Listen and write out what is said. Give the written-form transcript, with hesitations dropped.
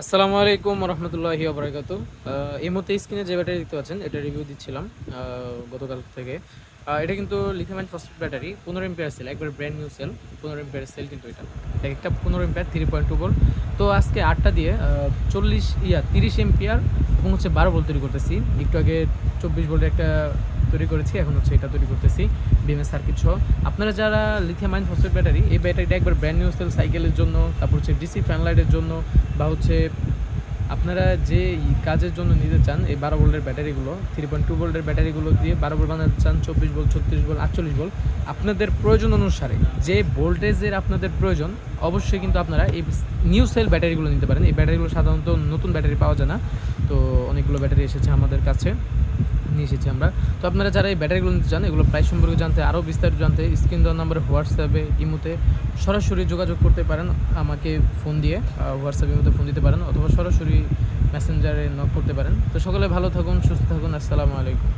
আসসালামু আলাইকুম রহমতুল্লাহি ওবরাকাতু। এই মুহূর্তে স্ক্রিনে যে ব্যাটারি দেখতে পাচ্ছেন এটা রিভিউ দিচ্ছিলাম গতকাল থেকে। এটা কিন্তু lithium ion phosphate battery 15 ampere cell, একবার brand new cell. 15 ampere cell কিন্তু এটা একটা 15 এম্পিয়ার 3.2 ভোল্ট। তো আজকে 8টা দিয়ে 30 এম্পিয়ার এবং হচ্ছে 12 ভোল্ট তৈরি করতেছি। একটু আগে 24 ভোল্টের একটা তৈরি করেছি, এখন হচ্ছে এটা তৈরি করতেছি বিএমএস সার্কিট সহ। আপনারা যারা লিথিয়াম আয়ন ফসফেট ব্যাটারি, এই ব্যাটারিটা একবার ব্র্যান্ড নিউ সেল সাইকেলের জন্য, তারপর হচ্ছে ডিসি ফ্যান লাইটের জন্য, বা হচ্ছে আপনারা যে কাজের জন্য নিতে চান এই 12 ভোল্টের ব্যাটারিগুলো, 3.2 ভোল্টের ব্যাটারিগুলো দিয়ে 12 ভোল্ট বানাতে চান, 24 ভোল্ট, 36 ভোল্ট, 48 ভোল্ট, আপনাদের প্রয়োজন অনুসারে যে ভোল্টেজের আপনাদের প্রয়োজন, অবশ্যই কিন্তু আপনারা এই নিউ সেল ব্যাটারিগুলো নিতে পারেন। এই ব্যাটারিগুলো সাধারণত নতুন ব্যাটারি পাওয়া যায় না, তো অনেকগুলো ব্যাটারি এসেছে আমাদের কাছে, নিয়ে এসেছি আমরা। তো আপনারা যারা এই ব্যাটারিগুলো নিতে চান, এগুলো প্রাইস সম্পর্কে জানতে, আরও বিস্তারিত জানতে স্ক্রিন দেওয়ার নাম্বারে হোয়াটসঅ্যাপে ইমোতে সরাসরি যোগাযোগ করতে পারেন। আমাকে ফোন দিয়ে হোয়াটসঅ্যাপ ইমোতে ফোন দিতে পারেন, অথবা সরাসরি মেসেঞ্জারে নক করতে পারেন। তো সকলে ভালো থাকুন, সুস্থ থাকুন। আসসালামু আলাইকুম।